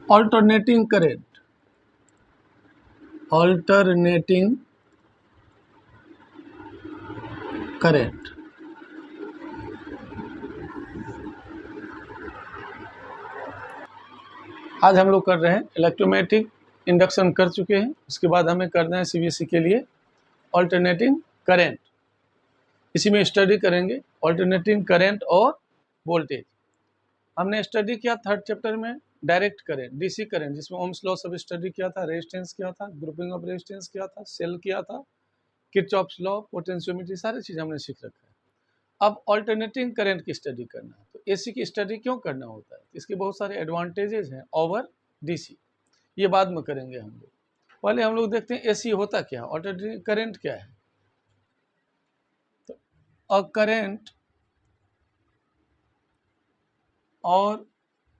alternating current, alternating current। आज हम लोग कर रहे हैं इलेक्ट्रोमैग्नेटिक इंडक्शन कर चुके हैं, उसके बाद हमें करना है सीबीएसई के लिए ऑल्टरनेटिंग करंट। इसी में स्टडी करेंगे ऑल्टरनेटिंग करंट और वोल्टेज। हमने स्टडी किया थर्ड चैप्टर में डायरेक्ट करंट, डीसी करंट, जिसमें ओम्स लॉ सब स्टडी किया था, रेजिस्टेंस किया था, ग्रुपिंग ऑफ रेजिस्टेंस किया था, सेल किया था, किरचॉफ्स लॉ, पोटेंशियोमीटर, सारी चीज़ हमने सीख रखा है। अब ऑल्टरनेटिंग करंट की स्टडी करना है। तो एसी की स्टडी क्यों करना होता है? इसके बहुत सारे एडवांटेजेस हैं ओवर डीसी, ये बाद में करेंगे हम लोग। पहले हम लोग देखते हैं एसी होता क्या है, ऑल्टरनेटिंग करंट क्या है। तो अ करंट और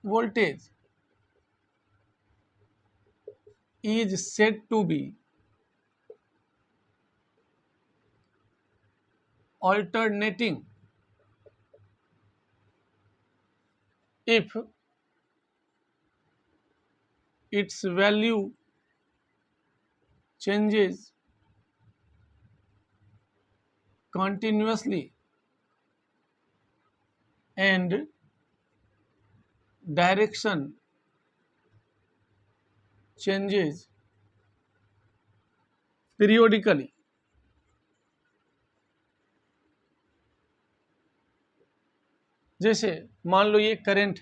voltage is said to be alternating if its value changes continuously and direction changes periodically। जैसे मान लो ये करंट,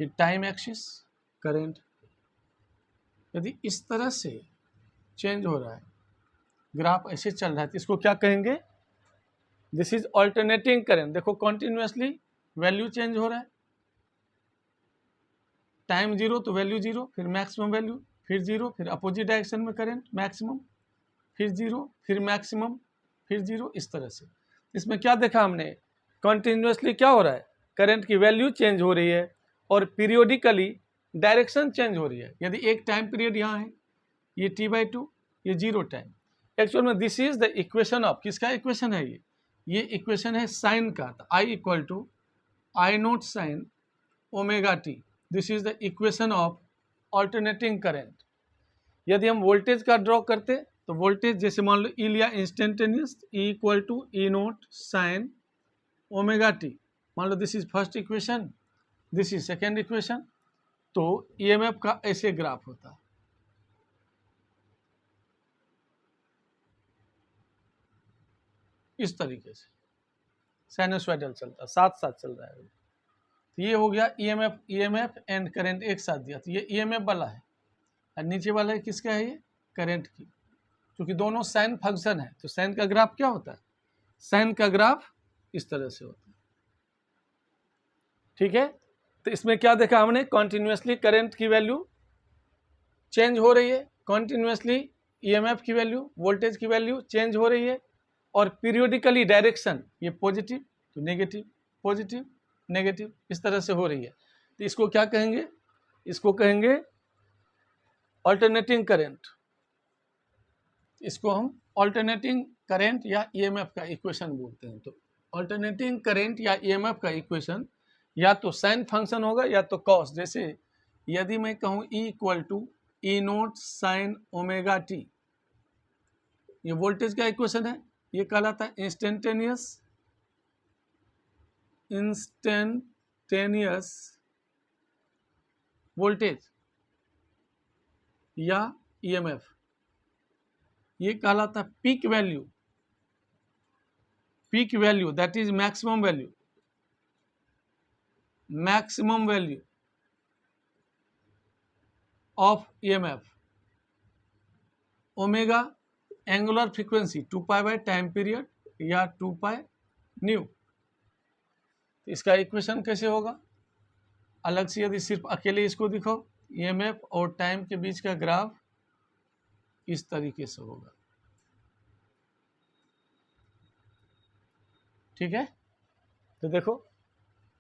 ये टाइम एक्सिस करंट यदि इस तरह से चेंज हो रहा है, ग्राफ ऐसे चल रहा है, तो इसको क्या कहेंगे? This is alternating current. देखो कॉन्टिन्यूसली वैल्यू चेंज हो रहा है, टाइम जीरो तो वैल्यू जीरो, फिर मैक्सिमम वैल्यू, फिर जीरो, फिर अपोजिट डायरेक्शन में करंट मैक्सिमम, फिर जीरो, फिर मैक्सिमम, फिर जीरो, इस तरह से। इसमें क्या देखा हमने? कॉन्टिन्यूसली क्या हो रहा है, करंट की वैल्यू चेंज हो रही है और पीरियोडिकली डायरेक्शन चेंज हो रही है। यदि एक टाइम पीरियड यहाँ है, ये t/2, ये जीरो टाइम। एक्चुअल में this is the equation of, किसका इक्वेशन है ये इक्वेशन है साइन का। I = I0 sin omega T, this is the equation of alternating current. यदि हम वोल्टेज का ड्रॉ करते तो वोल्टेज जैसे मान लो ई लिया instantaneous, E = E0 sin omega T. मान लो this is first equation, this is second equation. तो ईएमएफ का ऐसे ग्राफ होता है, इस तरीके से साइनोसॉइडल चलता है, साथ साथ चल रहा है। तो ये हो गया ईएमएफ एंड करंट एक साथ दिया, तो ये ईएमएफ वाला है और नीचे वाला है किसका है, ये करंट की। क्योंकि दोनों साइन फंक्शन है, तो साइन का ग्राफ क्या होता है? साइन का ग्राफ इस तरह से होता है, ठीक है। तो इसमें क्या देखा हमने? कॉन्टिन्यूसली करंट की वैल्यू चेंज हो रही है, कॉन्टिन्यूसली ईएमएफ की वैल्यू, वोल्टेज की वैल्यू चेंज हो रही है, और पीरियोडिकली डायरेक्शन, ये पॉजिटिव तो नेगेटिव, पॉजिटिव नेगेटिव, इस तरह से हो रही है। तो इसको क्या कहेंगे? इसको कहेंगे ऑल्टरनेटिंग करंट। इसको हम ऑल्टरनेटिंग करंट या ईएमएफ का इक्वेशन बोलते हैं। तो ऑल्टरनेटिंग करंट या ईएमएफ का इक्वेशन या तो साइन फंक्शन होगा या तो कॉस। जैसे यदि मैं कहूँ E = E0 sin omega T, ये वोल्टेज का इक्वेशन है, ये कहलाता है इंस्टेंटेनियस वोल्टेज या ईएमएफ। ये कहलाता है peak value that is maximum value of EMF. Omega angular frequency 2π time period या 2π न्यू। तो इसका इक्वेशन कैसे होगा? अलग से यदि सिर्फ अकेले इसको दिखो, ईएमएफ और टाइम के बीच का ग्राफ इस तरीके से होगा, ठीक है। तो देखो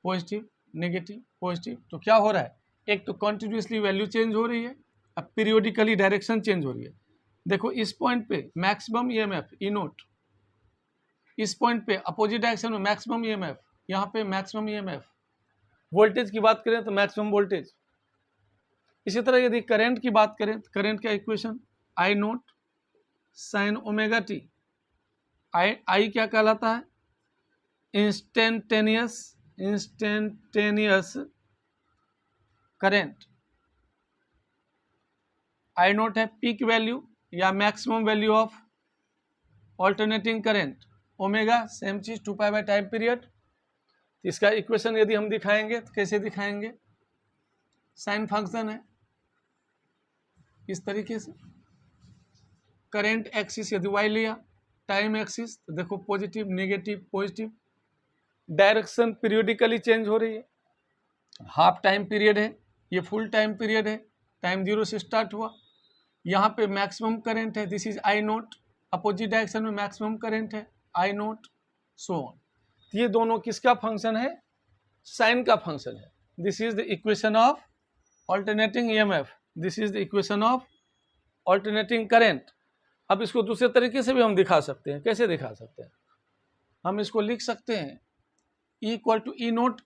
पॉजिटिव नेगेटिव पॉजिटिव, तो क्या हो रहा है? एक तो कंटिन्यूसली वैल्यू चेंज हो रही है, अब पीरियोडिकली डायरेक्शन चेंज हो रही है। देखो इस पॉइंट पे मैक्सिमम ईएमएफ E0, इस पॉइंट पे अपोजिट डायरेक्शन में मैक्सिमम ईएमएफ, यहाँ पे मैक्सिमम ईएमएफ। वोल्टेज की बात करें तो मैक्सिमम वोल्टेज, इसी तरह यदि करंट की बात करें तो करंट का इक्वेशन आई नोट साइन ओमेगा टी, आई क्या कहलाता है, इंस्टेंटेनियस करंट, आई नोट है पीक वैल्यू या maximum value of alternating current, omega same चीज 2 बाय टाइम पीरियड। इसका इक्वेशन यदि हम दिखाएंगे तो कैसे दिखाएंगे, साइन फंक्शन है इस तरीके से, करंट एक्सिस यदि वाई लिया, टाइम एक्सिस तो देखो positive negative positive, direction periodically change हो रही है, हाफ टाइम पीरियड है, ये फुल टाइम पीरियड है, टाइम 0 से स्टार्ट हुआ, यहाँ पे मैक्सिमम करंट है, this is I note, opposite direction में मैक्सिमम करंट है आई नोट, सो ऑन। ये दोनों किसका फंक्शन है, साइन का फंक्शन है। This is the equation of alternating EMF, this is the equation of alternating current. अब इसको दूसरे तरीके से भी हम दिखा सकते हैं, कैसे दिखा सकते हैं, हम इसको लिख सकते हैं E equal to E naught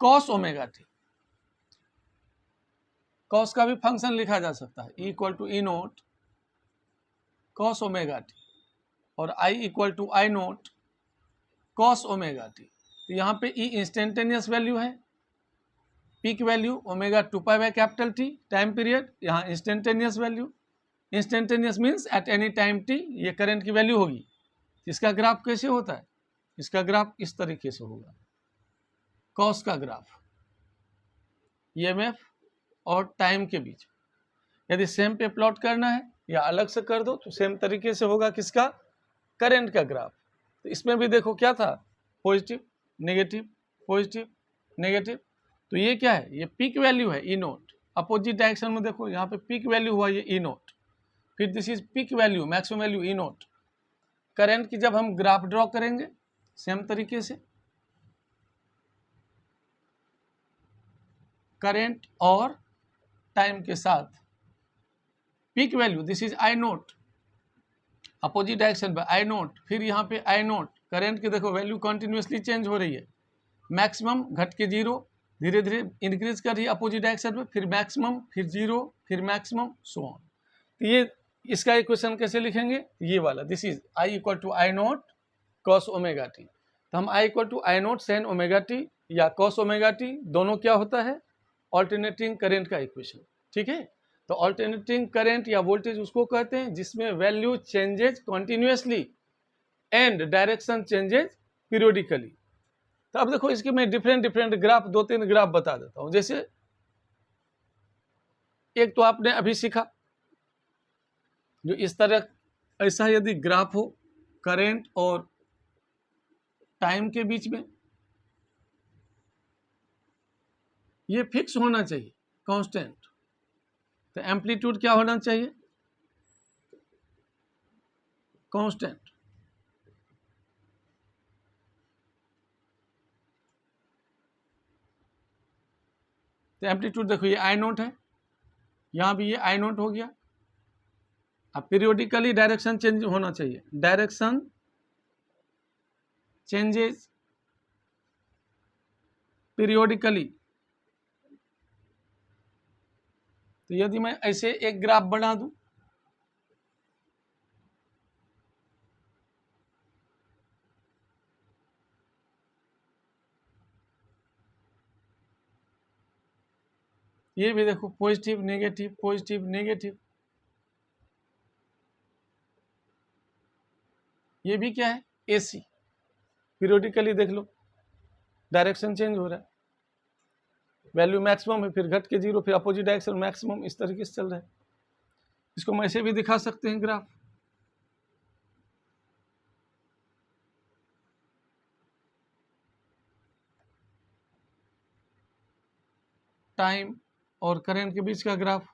cos omega T, cos का भी फंक्शन लिखा जा सकता है, E equal to E naught cos omega T, और I equal to I naught cos omega T. तो यहाँ पे E इंस्टेंटेनियस वैल्यू है, peak value omega 2 pi by capital T time period, यहाँ instantaneous value, instantaneous means at any time T, ये current की value होगी। इसका ग्राफ कैसे होता है, इसका ग्राफ इस तरीके से होगा, कॉस का ग्राफ ईएमएफ और टाइम के बीच, यदि सेम पे प्लॉट करना है या अलग से कर दो तो सेम तरीके से होगा किसका, करंट का ग्राफ। तो इसमें भी देखो क्या था, पॉजिटिव नेगेटिव नेगेटिव, तो ये क्या है, ये पीक वैल्यू है ई नोट, अपोजिट डायरेक्शन में देखो यहाँ पे पीक वैल्यू हुआ ये ई नोट, फिर this is peak value maximum value E note. Current की जब हम ग्राफ ड्रॉ करेंगे सेम तरीके से, करंट और टाइम के साथ, peak value this is I note, opposite direction पे आई नोट, फिर यहाँ पे आई नोट, करंट की देखो वैल्यू कंटिन्यूसली चेंज हो रही है, मैक्सिमम घट के 0, धीरे धीरे इंक्रीज कर रही है अपोजिट डायरेक्शन में, फिर मैक्सिमम, फिर 0, फिर मैक्सिमम, सो ऑन। तो ये इसका इक्वेशन कैसे लिखेंगे, ये वाला, this is I equal to I naught cos omega T. तो हम I equal to I note sine omega T या कॉस ओमेगा टी, दोनों क्या होता है, ऑल्टरनेटिंग करंट का इक्वेशन, ठीक है। तो ऑल्टरनेटिंग करंट या वोल्टेज उसको कहते हैं जिसमें value changes continuously and direction changes periodically. तो अब देखो इसके मैं डिफरेंट ग्राफ, 2-3 ग्राफ बता देता हूं। जैसे एक तो आपने अभी सीखा, जो इस तरह ऐसा यदि ग्राफ हो करंट और टाइम के बीच में, ये फिक्स होना चाहिए कांस्टेंट, तो एम्पलीट्यूड क्या होना चाहिए, कांस्टेंट। तो एम्पलीट्यूड देखो ये आई नोट है, यहाँ भी ये आई नोट हो गया। अब पीरियोडिकली डायरेक्शन चेंज होना चाहिए, डायरेक्शन चेंजेस पीरियोडिकली। तो यदि मैं ऐसे एक ग्राफ बना दूं, ये भी देखो पॉजिटिव नेगेटिव, ये भी क्या है, एसी, पीरियोडिकली देख लो डायरेक्शन चेंज हो रहा है, वैल्यू मैक्सिमम है, फिर घट के 0, फिर अपोजिट डायरेक्शन मैक्सिमम, इस तरीके से चल रहा है। इसको हम ऐसे भी दिखा सकते हैं ग्राफ, टाइम और करंट के बीच का ग्राफ,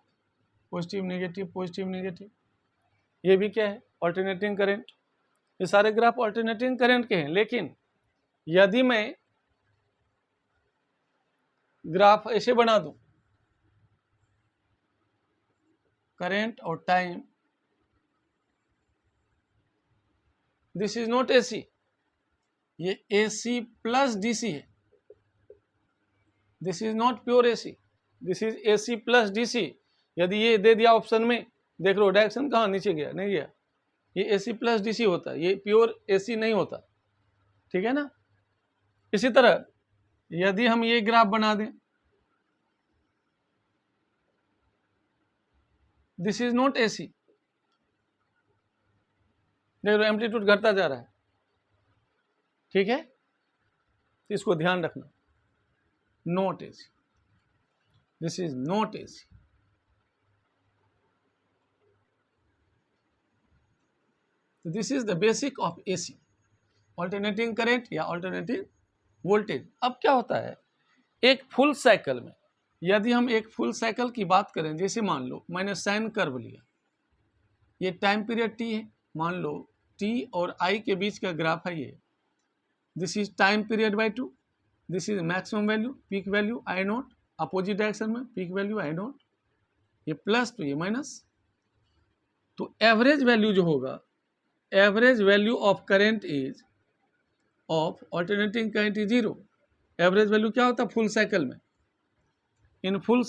पॉजिटिव नेगेटिव, ये भी क्या है, ऑल्टरनेटिंग करंट। ये सारे ग्राफ ऑल्टरनेटिंग करंट के हैं। लेकिन यदि मैं ग्राफ ऐसे बना दूं, करंट और time, this is not AC, ये एसी प्लस डीसी है, this is not pure AC, this is AC plus DC. यदि ये दे दिया ऑप्शन में, देख लो डायरेक्शन कहाँ नीचे गया, नहीं गया, ये AC प्लस DC होता है, ये प्योर AC नहीं होता, ठीक है ना। इसी तरह यदि हम ये ग्राफ बना दें, दिस इज नॉट AC, देख लो एम्पलीट्यूड घटता जा रहा है, ठीक है, तो इसको ध्यान रखना, not AC, this is not AC। This is the basic of AC, alternating current या ऑल्टरनेटिंग वोल्टेज। अब क्या होता है, एक फुल साइकिल में, यदि हम एक फुल साइकिल की बात करें, जैसे मान लो मैंने साइन कर्व लिया, ये टाइम पीरियड T है, मान लो T और I के बीच का ग्राफ है ये, this is time period by 2, this is maximum value, peak value I not, opposite direction में पीक वैल्यू I नॉट, ये प्लस तो ये माइनस, तो एवरेज वैल्यू जो होगा, average value of current is of alternating current is 0। Average value क्या होता है फुल साइकिल में, इन फुल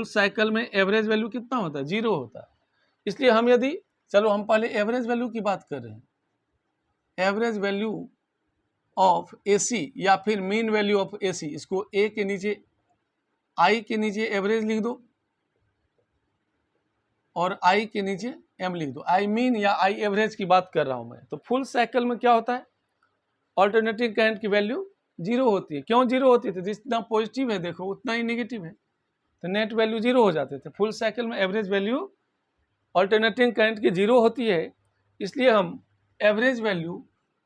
साइकिल में एवरेज वैल्यू कितना होता है, 0 होता है। इसलिए हम यदि, चलो हम पहले एवरेज वैल्यू की बात कर रहे हैं, एवरेज वैल्यू ऑफ AC या फिर मीन वैल्यू ऑफ AC, इसको A के नीचे, I के नीचे एवरेज लिख दो और I के नीचे M लिख दो, I मीन या I एवरेज की बात कर रहा हूं मैं। तो फुल साइकिल में क्या होता है, ऑल्टरनेटिंग करंट की वैल्यू 0 होती है। क्यों 0 होती है, जितना पॉजिटिव है देखो उतना ही नेगेटिव है, तो नेट वैल्यू 0 हो जाते थे। फुल साइकिल में एवरेज वैल्यू ऑल्टरनेटिंग करंट की 0 होती है, इसलिए हम एवरेज वैल्यू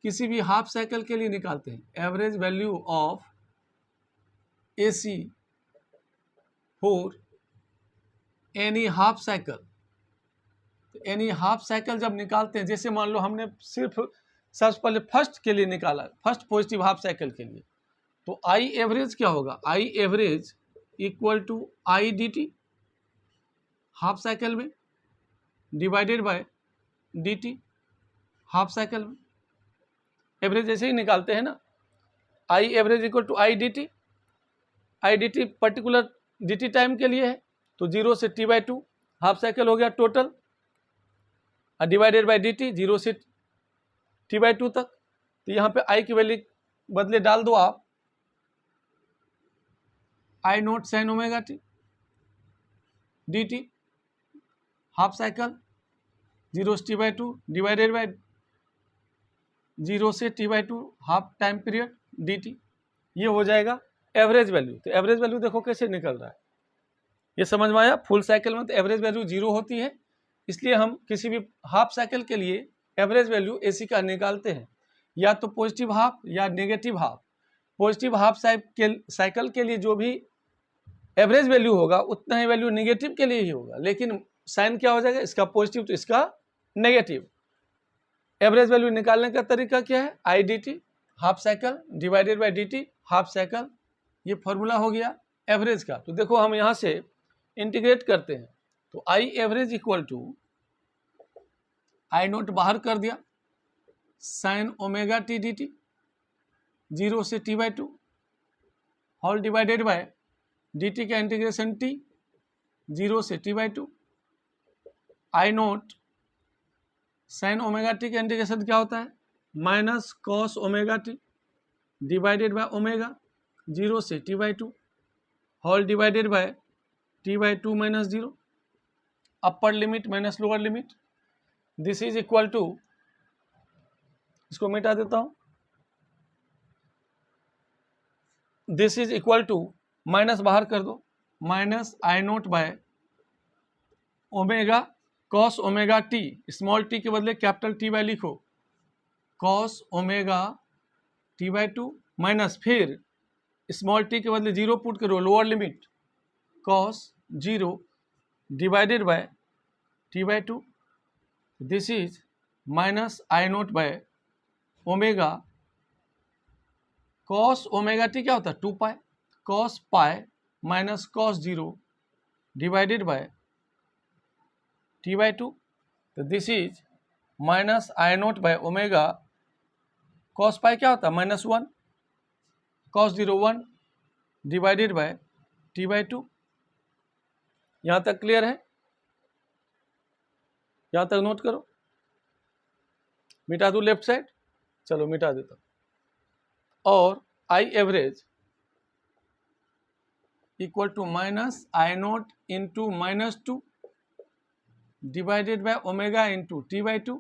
किसी भी हाफ साइकिल के लिए निकालते हैं। Average value of AC for any half cycle, any half cycle जब निकालते हैं, जैसे मान लो हमने सिर्फ सबसे पहले फर्स्ट के लिए निकाला, फर्स्ट पॉजिटिव हाफ साइकिल के लिए, तो I एवरेज क्या होगा, I average equal to I dt half cycle में divided by dt half cycle में। एवरेज ऐसे ही निकालते हैं ना, I average equal to I dt particular dt time के लिए है, तो 0 से T/2 हाफ साइकिल हो गया टोटल, डिवाइडेड बाय dt 0 से T/2 तक। तो यहाँ पे I की वैल्यू बदले डाल दो आप, I not sine omega t dt half cycle 0 से T/2 डिवाइडेड बाय 0 से T/2 half time period dt, ये हो जाएगा एवरेज वैल्यू। तो एवरेज वैल्यू देखो कैसे निकल रहा है, ये समझ में आया। फुल साइकिल में तो एवरेज वैल्यू 0 होती है, इसलिए हम किसी भी हाफ साइकिल के लिए एवरेज वैल्यू AC का निकालते हैं, या तो पॉजिटिव हाफ या negative half. Positive half cycle के लिए जो भी एवरेज वैल्यू होगा उतना ही वैल्यू नेगेटिव के लिए ही होगा, लेकिन साइन क्या हो जाएगा, इसका पॉजिटिव तो इसका नेगेटिव। एवरेज वैल्यू निकालने का तरीका क्या है, I dt half cycle divided by dt half cycle, ये फॉर्मूला हो गया एवरेज का। तो देखो हम यहाँ से इंटीग्रेट करते हैं, तो I average equal to I naught बाहर कर दिया, साइन ओमेगा t dt 0 से T/2 whole divided by dt का इंटीग्रेशन t 0 से T/2, I naught sine omega t का इंटीग्रेशन क्या होता है, minus cos omega t divided by omega 0 से T/2 whole divided by T/2 minus 0, upper limit minus lower limit, this is equal to, इसको मिटा देता हूं, this is equal to, minus बाहर कर दो, minus I naught by omega cos omega t, small t के बदले कैपिटल T बाय लिखो, कॉस ओमेगा T/2 माइनस फिर स्मॉल t के बदले 0 पुट करो, lower limit cos 0 divided by T/2, this is minus I naught by omega cos omega t क्या होता है 2 pi, cos pi minus cos 0 divided by T/2, तो this is minus I naught by omega cos pi क्या होता है -1 cos 0 1 divided by T/2, यहाँ तक clear है? यहाँ तक नोट करो। मिटा दूँ लेफ्ट साइड? चलो मिटा देता हूँ। और I average equal to minus I naught into -2 divided by omega into T by 2।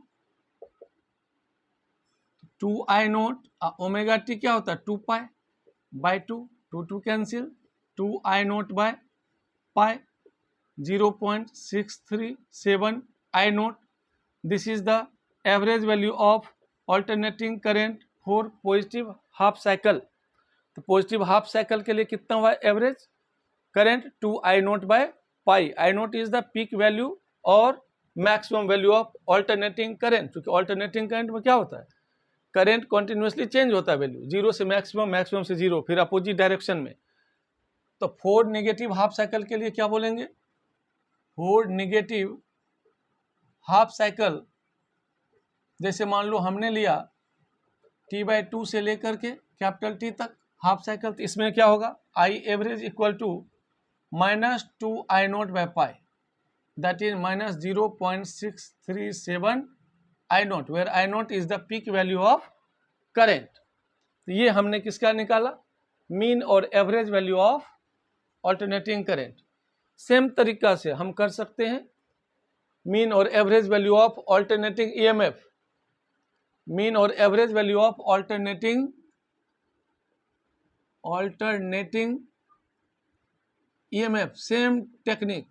2i naught omega T क्या होता है 2 pi by 2, 2 cancel, 2i note by pi 0.637 i naught. This is the average value of alternating current for positive half cycle. तो positive half cycle के लिए कितना हुआ average current 2i note by pi. I naught is the peak value और maximum value of alternating current, क्योंकि alternating current में क्या होता है करंट कॉन्टिन्यूसली चेंज होता है वैल्यू, जीरो से मैक्सिमम, मैक्सिमम से जीरो, फिर अपोजिट डायरेक्शन में। तो फोर नेगेटिव हाफ साइकिल के लिए क्या बोलेंगे, फोर नेगेटिव हाफ साइकिल जैसे मान लो हमने लिया t/2 से लेकर के कैपिटल T तक हाफ साइकिल, तो इसमें क्या होगा I average equal to -2i note by pi, that is -0.637 I nought, where I nought is the peak value of current. तो ये हमने किसका निकाला, मीन और average value of alternating current. Same तरीका से हम कर सकते हैं मीन और average value of alternating EMF, mean और average value of alternating EMF, same technique.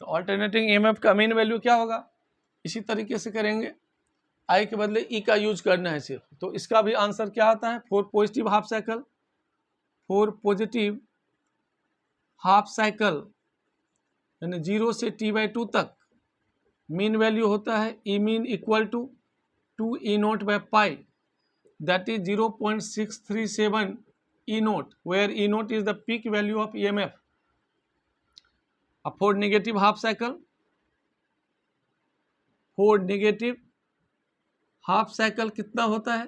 तो ऑल्टरनेटिंग EMF का मीन वैल्यू क्या होगा, इसी तरीके से करेंगे, आई के बदले ई का यूज करना है सिर्फ। तो इसका भी आंसर क्या आता है, for positive half cycle, for positive half cycle यानी 0 से t/2 तक मीन वैल्यू होता है E mean equal to 2e nought by pi, that is 0.637 e nought, where e nought is the peak value of EMF। अब for negative half cycle, for negative half cycle कितना होता है,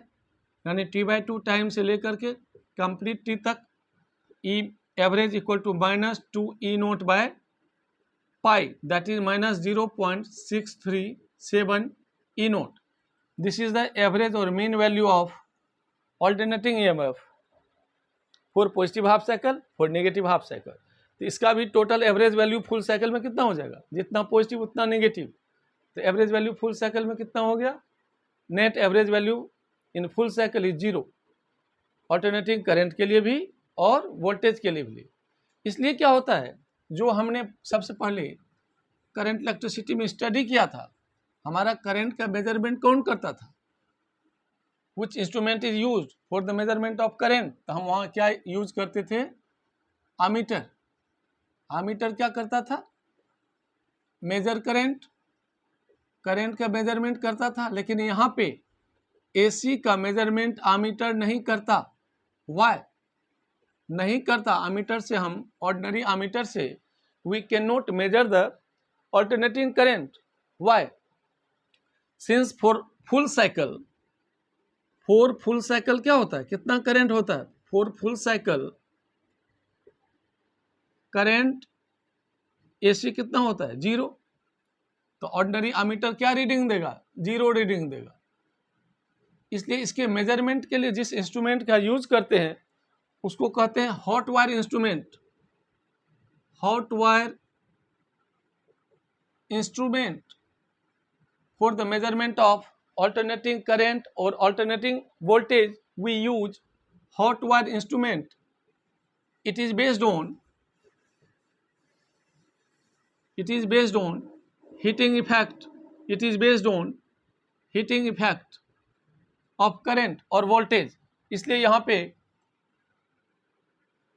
यानी t/2 time से लेकर के complete t तक, E average equal to -2e nought by pi, that is -0.637 e nought. This is the average और mean value of alternating EMF for positive half cycle, for negative half cycle. तो इसका भी total average value full cycle में कितना हो जाएगा, जितना positive उतना नेगेटिव, तो एवरेज वैल्यू फुल साइकिल में कितना हो गया, net average value in full cycle is 0, alternating current के लिए भी और वोल्टेज के लिए भी। इसलिए क्या होता है, जो हमने सबसे पहले करंट इलेक्ट्रिसिटी में स्टडी किया था, हमारा करंट का मेजरमेंट कौन करता था, which instrument is used for the measurement of current, तो हम वहाँ क्या यूज करते थे, आमीटर। आमीटर क्या करता था, मेजर करंट, करंट का मेजरमेंट करता था। लेकिन यहाँ पे AC का मेजरमेंट आमीटर नहीं करता। वाई नहीं करता, आमीटर से हम ऑर्डिनरी आमीटर से we can not measure the alternating current. Why, since for full cycle, for full cycle क्या होता है, कितना करंट होता है, for full cycle current AC कितना होता है 0, तो ऑर्डिनरी आमीटर क्या रीडिंग देगा, 0 रीडिंग देगा। इसलिए इसके मेजरमेंट के लिए जिस इंस्ट्रूमेंट का यूज करते हैं उसको कहते हैं hot wire instrument. Hot wire instrument for the measurement of alternating current और alternating voltage we use hot wire instrument. It is based on heating effect, it is based on heating effect of current और voltage। इसलिए यहाँ पे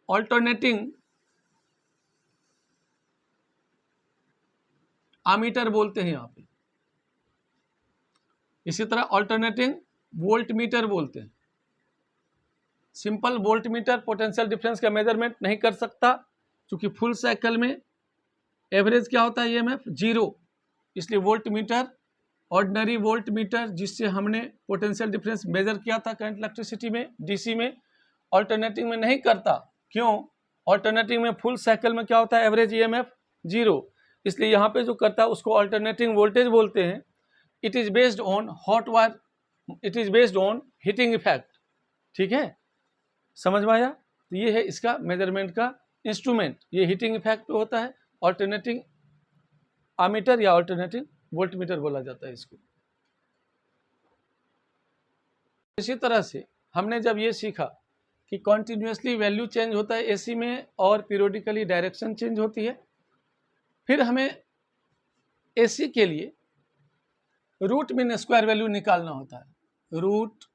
alternating ammeter बोलते हैं यहाँ पे। इसी तरह alternating voltmeter बोलते हैं। सिंपल वोल्टमीटर पोटेंशियल डिफरेंस का मेजरमेंट नहीं कर सकता, क्योंकि फुल साइकिल में एवरेज क्या होता है EMF 0। इसलिए volt meter, ordinary volt meter जिससे हमने पोटेंशियल डिफरेंस मेजर किया था करंट इलेक्ट्रिसिटी में, DC में, ऑल्टरनेटिंग में नहीं करता। क्यों, ऑल्टरनेटिंग में फुल साइकिल में क्या होता है एवरेज EMF 0, इसलिए यहाँ पे जो करता है उसको अल्टरनेटिंग वोल्टेज बोलते हैं। It is based on hot wire, it is based on heating effect. ठीक है, समझ में आया? तो ये है इसका मेजरमेंट का इंस्ट्रूमेंट, ये हीटिंग इफेक्ट पे होता है। अल्टरनेटिंग आमीटर या अल्टरनेटिंग वोल्टमीटर बोला जाता है इसको। इसी तरह से हमने जब ये सीखा कि कॉन्टिन्यूसली वैल्यू चेंज होता है एसी में और पीरियोडिकली डायरेक्शन चेंज होती है, फिर हमें एसी के लिए रूट मीन स्क्वायर वैल्यू निकालना होता है। Root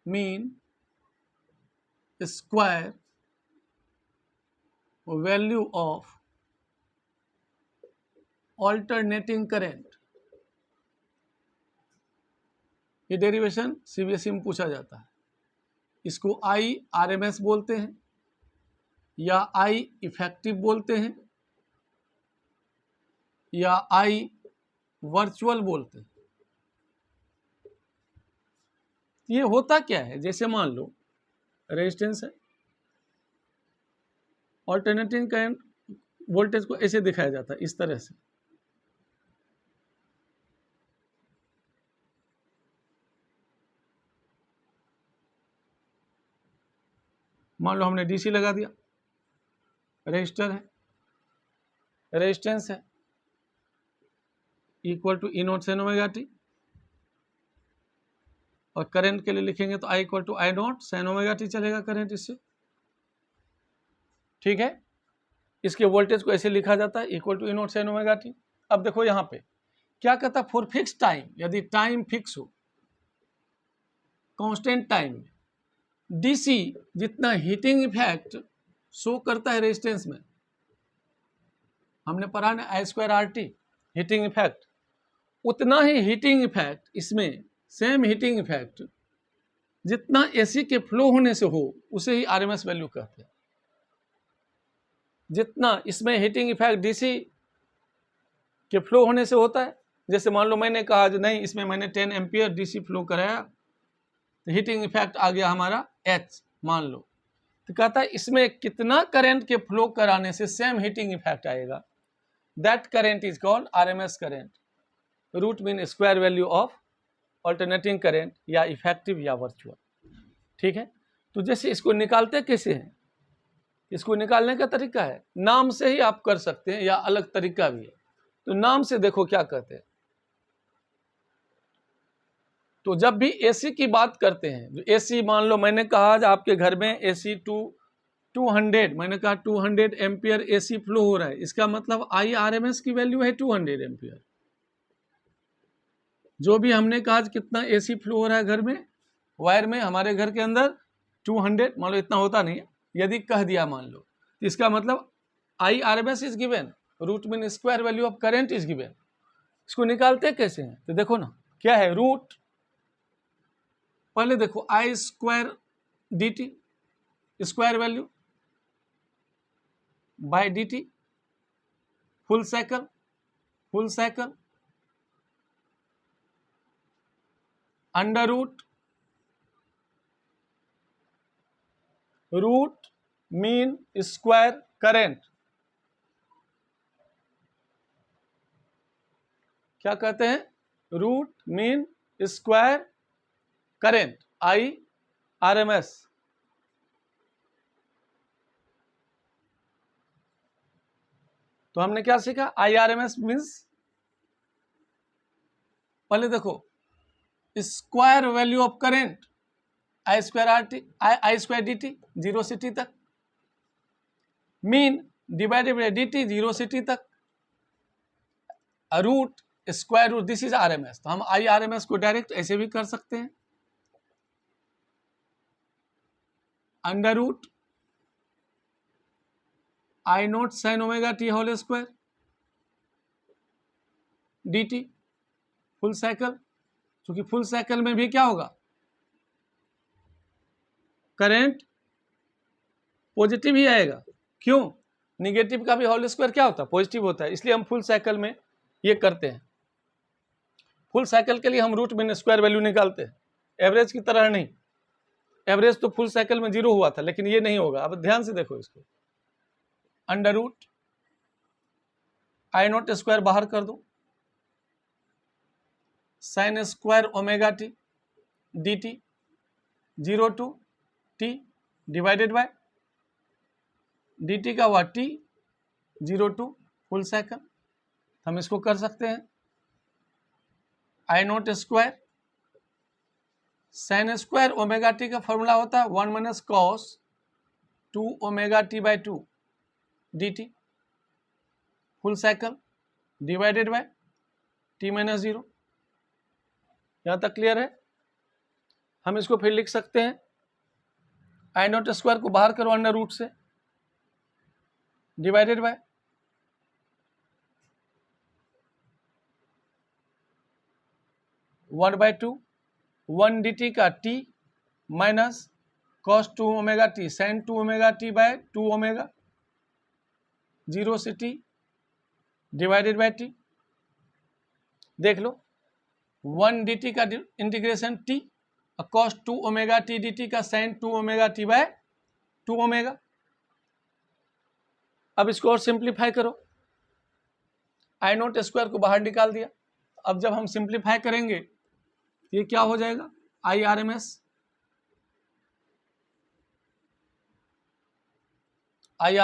mean square value of alternating current, ये डेरिवेशन सीबीएसई में पूछा जाता है। इसको आई आरएमएस बोलते हैं या आई इफेक्टिव बोलते हैं या आई वर्चुअल बोलते हैं। ये होता क्या है, जैसे मान लो रेजिस्टेंस है, ऑल्टरनेटिंग करंट वोल्टेज को ऐसे दिखाया जाता है, इस तरह से। मान लो हमने डीसी लगा दिया, रेजिस्टर है, रेजिस्टेंस है equal to E nought sine omega T, और करंट के लिए लिखेंगे तो I equal to I not sine omega T चलेगा करंट इससे। ठीक है, इसके वोल्टेज को ऐसे लिखा जाता है equal to E nought sine omega T. अब देखो यहाँ पे क्या कहता है, फॉर फिक्स टाइम, यदि टाइम फिक्स हो, कांस्टेंट टाइम में, डीसी जितना हीटिंग इफेक्ट शो करता है रेजिस्टेंस में, हमने पढ़ा ना I square R T heating effect, उतना ही हीटिंग इफेक्ट इसमें, सेम हीटिंग इफेक्ट जितना एसी के फ्लो होने से हो, उसे ही आरएमएस वैल्यू कहते हैं। जितना इसमें हीटिंग इफेक्ट डीसी के फ्लो होने से होता है, जैसे मान लो मैंने कहा जो नहीं, इसमें मैंने 10 एम्पियर डीसी फ्लो कराया तो हीटिंग इफेक्ट आ गया हमारा एच मान लो, तो कहता है इसमें कितना करंट के फ्लो कराने से सेम हीटिंग इफेक्ट आएगा, that current is called RMS current. Root mean square value of alternating current या इफेक्टिव या वर्चुअल। ठीक है, तो जैसे इसको निकालते कैसे हैं, इसको निकालने का तरीका है, नाम से ही आप कर सकते हैं या अलग तरीका भी है। तो नाम से देखो क्या कहते हैं, तो जब भी एसी की बात करते हैं, जो एसी मान लो मैंने कहा आपके घर में एसी 200, मैंने कहा 200 एम्पियर एसी फ्लो हो रहा है, इसका मतलब आई आरएमएस की वैल्यू है 200 एम्पियर। जो भी हमने कहा कितना एसी फ्लो हो रहा है घर में, वायर में, हमारे घर के अंदर 200, मान लो इतना होता नहीं है, यदि कह दिया मान लो, तो इसका मतलब I RMS is given, root mean square value of current is given. इसको निकालते कैसे हैं, तो देखो ना क्या है, रूट, पहले देखो I square D T, square value by D T, full cycle, full cycle under root, root mean square current, क्या कहते हैं, root mean square current, I RMS. तो हमने क्या सीखा, आई आरएमएस मीन्स, पहले देखो square value of current, I square R T, I square D T, 0 से टी तक, mean divided by D T 0 से टी तक, root square root, this is RMS. तो हम आई आरएमएस को डायरेक्ट ऐसे भी कर सकते हैं, under root I not sine omega t whole square D T, full cycle, क्योंकि फुल साइकिल में भी क्या होगा, करंट पॉजिटिव ही आएगा, क्यों, निगेटिव का भी होल स्क्वायर क्या होता है, पॉजिटिव होता है, इसलिए हम फुल साइकिल में ये करते हैं। फुल साइकिल के लिए हम रूट मीन स्क्वायर वैल्यू निकालते हैं, एवरेज की तरह नहीं, एवरेज तो फुल साइकिल में 0 हुआ था, लेकिन ये नहीं होगा। अब ध्यान से देखो इसको, under root I not square बाहर कर दो, sine square omega T D T 0 to T divided by D T का हुआ टी 0 टू फुल साइकिल। हम इसको कर सकते हैं I not square sine square omega T का फॉर्मूला होता है 1 minus cos 2 omega T by 2 D T full cycle divided by T minus 0। यहाँ तक क्लियर है? हम इसको फिर लिख सकते हैं आई नॉट स्क्वायर को बाहर करो अंडर रूट से डिवाइडेड बाय 1/2 1 डी टी का T minus cos 2 omega T sine 2 omega T by 2 omega 0 से टी डिवाइडेड बाय टी। देख लो 1 डी टी का integration T cos 2 omega T D T का sine 2 omega T by 2 omega. अब इसको और simplify करो, आई नॉट स्क्वायर को बाहर निकाल दिया। अब जब हम सिंप्लीफाई करेंगे ये क्या हो जाएगा I R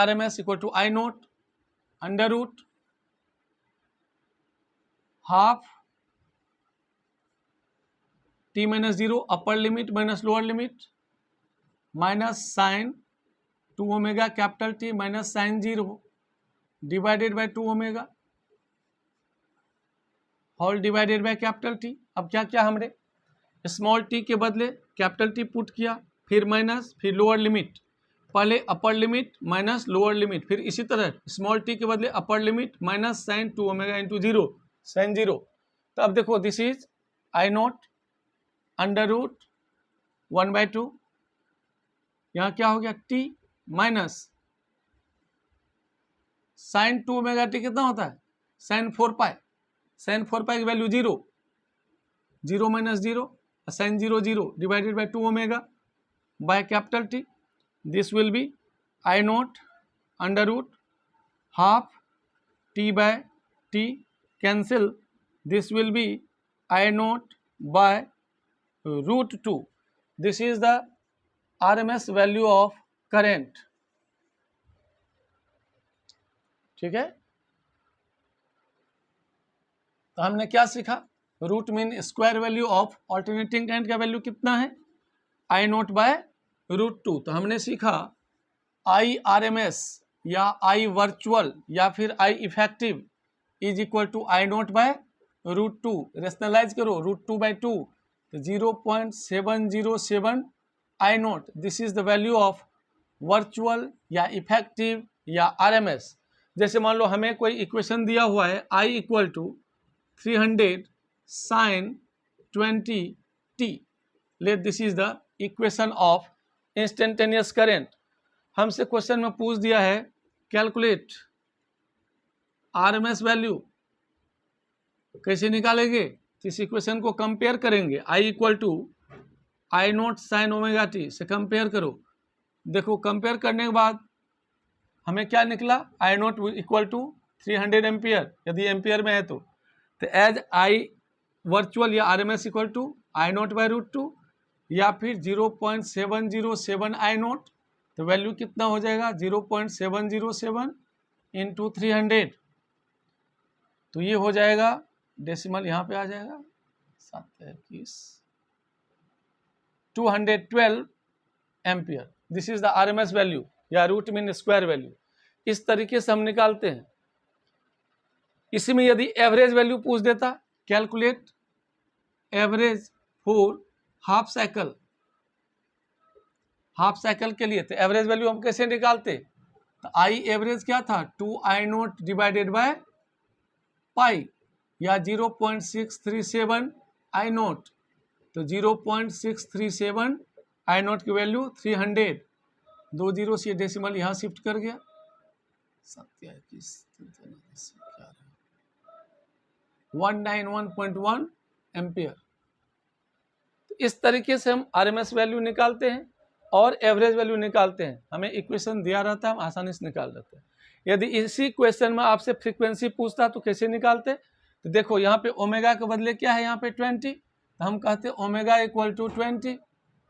M S equal to I naught under root half T minus 0 upper limit minus lower limit minus sine 2 omega capital T minus sine 0 divided by 2 omega whole divided by capital T. अब क्या क्या हमने small t के बदले capital T put किया, फिर minus फिर lower limit, पहले upper limit minus lower limit, फिर इसी तरह स्मॉल टी के बदले upper limit minus sine 2 omega into 0 sine 0। तो अब देखो this is I naught under root 1/2, यहाँ क्या हो गया T minus sine 2 omega T कितना होता है साइन 4 पाई, साइन 4 पाई की value 0 0 minus 0 sine 0 0 divided by 2 omega by capital T. This will be I naught under root half T by T cancel, this will be I not by root 2। This is the RMS value of current. ठीक है, तो हमने क्या सीखा, root mean square value of alternating current का value कितना है आई not by root 2। तो हमने सीखा आई RMS या आई वर्चुअल या फिर I effective is equal to I not by root 2। Rationalise करो रूट 2 बाई 2 तो 0.707 I nought. This is the value of virtual या इफेक्टिव या RMS। जैसे मान लो हमें कोई इक्वेशन दिया हुआ है I equal to 300 sine 20 T, let this is the equation of instantaneous current. हमसे क्वेश्चन में पूछ दिया है कैलकुलेट RMS वैल्यू, कैसे निकालेंगे, इस इक्वेशन को कंपेयर करेंगे I equal to I not sine omega T से कंपेयर करो। देखो कंपेयर करने के बाद हमें क्या निकला I nought equal to 300 ampere, यदि एम्पियर में है तो एज आई वर्चुअल या RMS equal to I nought by root 2 या फिर 0.707 आई नॉट, तो वैल्यू कितना हो जाएगा 0.707 इंटू 300, तो ये हो जाएगा डेसिमल यहाँ पे आ जाएगा 212 ampere. This is the RMS value या रूट मीन स्क्वायर वैल्यू। इस तरीके से हम निकालते हैं। इसी में यदि एवरेज वैल्यू पूछ देता calculate average for half cycle, half cycle के लिए तो एवरेज वैल्यू हम कैसे निकालते, तो आई एवरेज क्या था 2 आई नॉट डिवाइडेड बाय पाई या 0.637 आई नॉट, तो 0.637 आई नॉट की वैल्यू 300, 2 जीरो से डेसिमल यहाँ शिफ्ट कर गया 191.1 एम्पियर। तो इस तरीके से हम RMS वैल्यू निकालते हैं और एवरेज वैल्यू निकालते हैं। हमें इक्वेशन दिया रहता है, हम आसानी से निकाल लेते हैं। यदि इसी क्वेश्चन में आपसे फ्रीक्वेंसी पूछता तो कैसे निकालते? तो देखो यहाँ पे ओमेगा के बदले क्या है, यहाँ पे 20, तो हम कहते हैं ओमेगा इक्वल टू 20,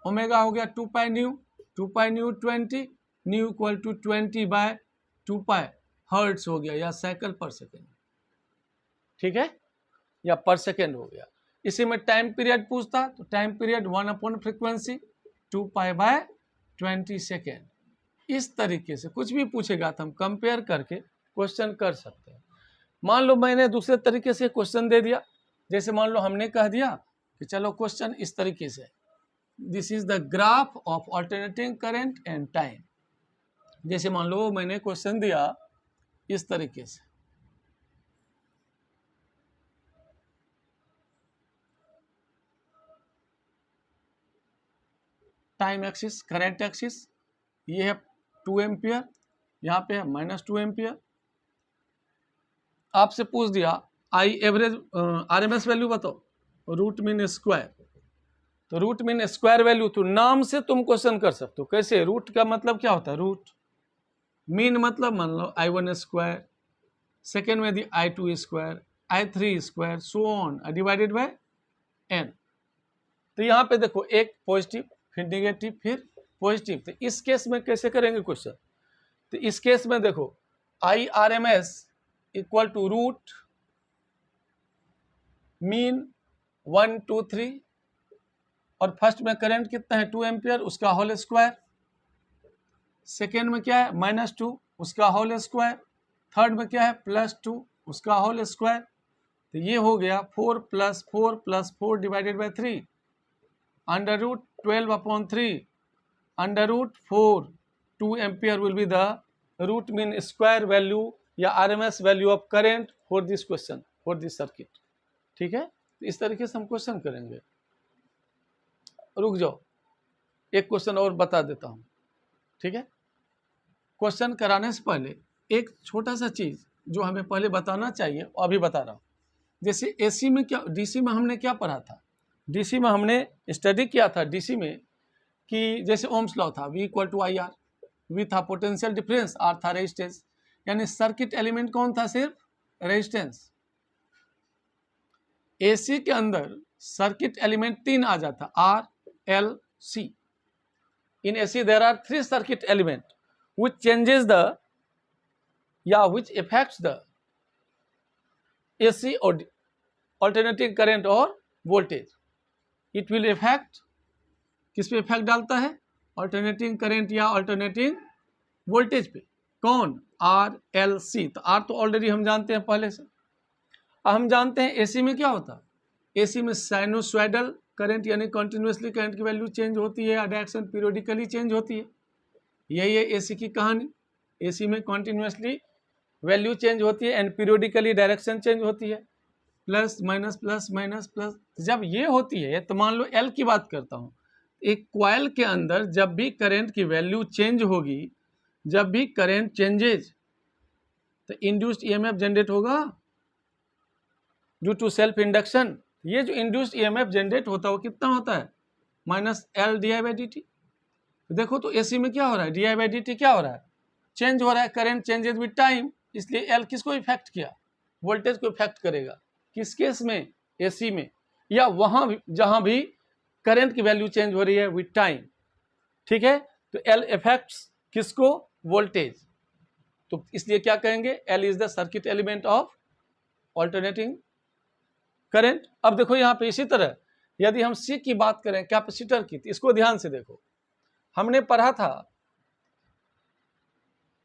ओमेगा हो गया 2 pi nu, 2 pi nu 20, nu equal to 20/2 pi hertz हो गया या साइकिल पर सेकेंड, ठीक है, या पर सेकेंड हो गया। इसी में टाइम पीरियड पूछता तो टाइम पीरियड 1/फ्रीक्वेंसी 2 पाई/20 सेकेंड। इस तरीके से कुछ भी पूछेगा तो हम कंपेयर करके क्वेश्चन कर सकते हैं। मान लो मैंने दूसरे तरीके से क्वेश्चन दे दिया, जैसे मान लो हमने कह दिया कि चलो क्वेश्चन इस तरीके से, this is the graph of alternating current and time. जैसे मान लो मैंने क्वेश्चन दिया इस तरीके से, टाइम एक्सिस, करंट एक्सिस, ये है 2 एम्पियर, यहाँ पे है -2 एम्पियर। आपसे पूछ दिया आई एवरेज RMS वैल्यू बताओ, रूट मीन स्क्वायर, तो रूट मीन स्क्वायर वैल्यू तो नाम से तुम क्वेश्चन कर सकते हो। कैसे? रूट का मतलब क्या होता है? रूट। मीन मतलब मान लो I1 स्क्वायर, सेकेंड में दी I2 square, I3 square, so on divided by n। तो यहाँ पे देखो एक पॉजिटिव, फिर निगेटिव, फिर पॉजिटिव। तो इस केस में कैसे करेंगे क्वेश्चन? तो इस केस में देखो IRMS equal to root mean 1 2 3, और फर्स्ट में करंट कितना है 2 एम्पियर, उसका होल स्क्वायर। सेकेंड में क्या है -2, उसका होल स्क्वायर। थर्ड में क्या है +2, उसका होल स्क्वायर। तो ये हो गया 4 + 4 + 4 divided by 3, √12/3, √4, 2 ampere will be the root mean square value या RMS value of current for this question, for this circuit. ठीक है, तो इस तरीके से हम क्वेश्चन करेंगे। रुक जाओ, एक क्वेश्चन और बता देता हूँ, ठीक है। क्वेश्चन कराने से पहले एक छोटा सा चीज जो हमें पहले बताना चाहिए, अभी बता रहा हूँ। जैसे AC में क्या, DC में हमने क्या पढ़ा था? DC में हमने स्टडी किया था DC में कि जैसे ओम्स लॉ था, V = IR, V था पोटेंशियल डिफरेंस, R था रेजिस्टेंस, यानी सर्किट एलिमेंट कौन था? सिर्फ रेजिस्टेंस। AC के अंदर सर्किट एलिमेंट 3 आ जाता, R, L, C। In AC there are 3 circuit element which changes the, which affects the AC or alternating current or voltage. It will affect, किस पे effect डालता है? अल्टरनेटिंग करंट या alternating voltage पे। कौन? R, L, C। तो R तो already हम जानते हैं पहले से। अब हम जानते हैं AC में क्या होता है? AC में साइनोसॉइडल करंट यानी कंटिन्यूसली करंट की वैल्यू चेंज होती है, डायरेक्शन पीरियोडिकली चेंज होती है। यही है AC की कहानी। AC में कंटिन्यूसली वैल्यू चेंज होती है एंड पीरियोडिकली डायरेक्शन चेंज होती है, plus minus plus minus plus. जब ये होती है तो मान लो L की बात करता हूँ, एक कॉइल के अंदर जब भी करंट की वैल्यू चेंज होगी, जब भी करंट चेंजेज, तो इंड्यूस्ड EMF जनरेट होगा ड्यू टू सेल्फ इंडक्शन। ये जो इंड्यूस्ड EMF जनरेट होता है वो कितना होता है? -L di/dt। देखो तो AC में क्या हो रहा है? di/dt क्या हो रहा है? चेंज हो रहा है, करंट चेंजेज विद टाइम, इसलिए L किसको इफेक्ट किया? वोल्टेज को इफेक्ट करेगा। किस केस में? AC में, या वहां जहां भी करंट की वैल्यू चेंज हो रही है विद टाइम। ठीक है, तो L इफेक्ट्स किसको? वोल्टेज। तो इसलिए क्या कहेंगे? L is the circuit element of alternating current. अब देखो यहाँ पे इसी तरह यदि हम C की बात करें कैपेसिटर की, तो इसको ध्यान से देखो। हमने पढ़ा था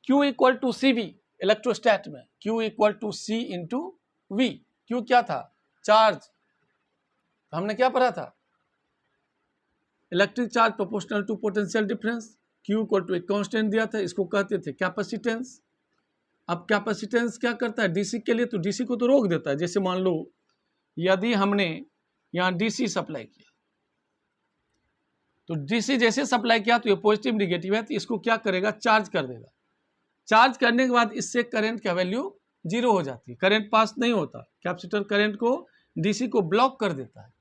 Q = CV इलेक्ट्रोस्टैट में, Q = C × V। Q क्या था? चार्ज। हमने क्या पढ़ा था? Electric charge proportional to potential difference. Q = एक कांस्टेंट दिया था, इसको कहते थे कैपेसिटेंस। अब कैपेसिटेंस क्या करता है DC के लिए? तो DC को तो रोक देता है। जैसे मान लो यदि हमने यहाँ DC सप्लाई किया, तो DC जैसे सप्लाई किया तो ये पॉजिटिव निगेटिव है, तो इसको क्या करेगा? चार्ज कर देगा। चार्ज करने के बाद इससे करंट का वैल्यू 0 हो जाती है, करंट पास नहीं होता। कैपेसिटर करंट को, DC को ब्लॉक कर देता है।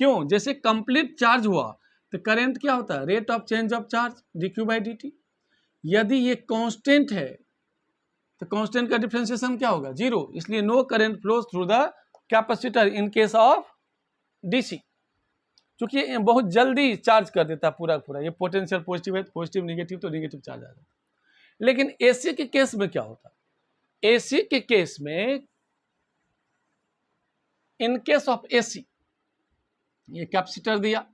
क्यों? जैसे कंप्लीट चार्ज हुआ तो करंट क्या होता है? Rate of change of charge dQ/dt। यदि ये कांस्टेंट है तो कांस्टेंट का डिफरेंशिएशन क्या होगा, 0, इसलिए no current flows through the capacitor in case of DC, क्योंकि ये बहुत जल्दी चार्ज कर देता है पूरा, ये पोटेंशियल पॉजिटिव है, पॉजिटिव निगेटिव तो निगेटिव चार्ज आ जाता है। लेकिन एसी के केस में क्या होता है, एसी के केस में इन केस ऑफ एसी, ये कैपेसिटर दिया,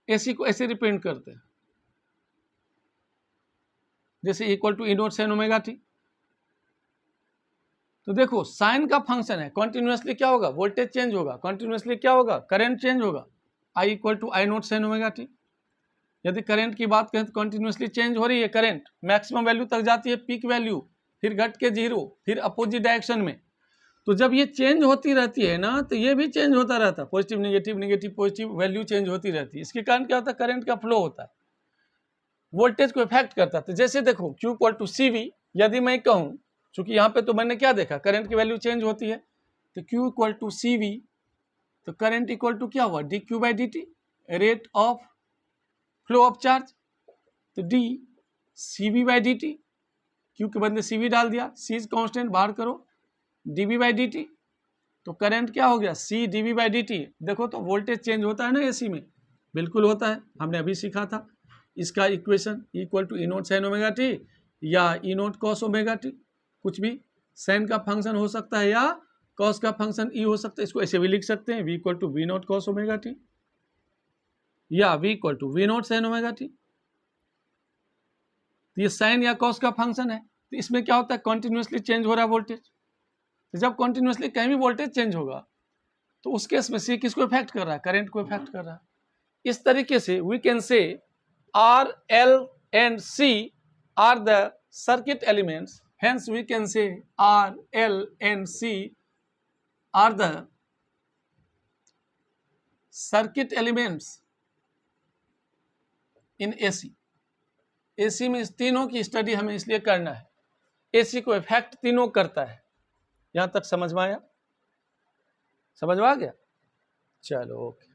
एसी को ऐसे रिप्रेजेंट करते हैं जैसे equal to E naught sine omega T. तो देखो साइन का फंक्शन है, कॉन्टिन्यूसली क्या होगा, वोल्टेज चेंज होगा, कॉन्टिन्यूसली क्या होगा, करंट चेंज होगा, I equal to I note sine omega T. यदि करंट की बात करें तो कॉन्टिन्यूसली चेंज हो रही है, करंट मैक्सिमम वैल्यू तक जाती है, पीक वैल्यू, फिर घट के 0, फिर अपोजिट डायरेक्शन में। तो जब ये चेंज होती रहती है ना, तो ये भी चेंज होता रहता है, positive negative, negative positive, value change होती रहती है। इसके कारण क्या होता है, करंट का फ्लो होता है, वोल्टेज को इफेक्ट करता है। तो जैसे देखो Q इक्वल टू CV, यदि मैं कहूँ, चूंकि यहाँ पे तो मैंने क्या देखा, करंट की वैल्यू चेंज होती है, तो Q इक्वल टू CV, तो करंट इक्वल टू क्या हुआ, dQ by dt, rate of flow of charge, तो d CV by dt, Q के बदले CV डाल दिया, C कांस्टेंट बाहर करो, dB बाई dt, तो करंट क्या हो गया, C dB बाई dt। देखो तो वोल्टेज चेंज होता है ना एसी में, बिल्कुल होता है, हमने अभी सीखा था। इसका equation equal to E naught sine omega T या E naught cos omega t, कुछ भी साइन का फंक्शन हो सकता है या कॉस का फंक्शन ई हो सकता है। इसको ऐसे भी लिख सकते हैं, V equal to V nought cos omega T या V equal to V nought sine omega T. तो ये साइन या कॉस का फंक्शन है। तो इसमें क्या होता है, कॉन्टिन्यूसली चेंज हो रहा है वोल्टेज। तो जब कॉन्टिन्यूसली कहीं भी वोल्टेज चेंज होगा तो उस केस में सी किसको इफेक्ट कर रहा है, करंट को इफेक्ट कर रहा है। इस तरीके से we can say R, L and C are the circuit elements. Hence, we can say R, L and C are the circuit elements in AC. AC में इस तीनों की स्टडी हमें इसलिए करना है, AC को इफेक्ट तीनों करता है। यहाँ तक समझ में आया, समझ में आ गया? चलो ओके।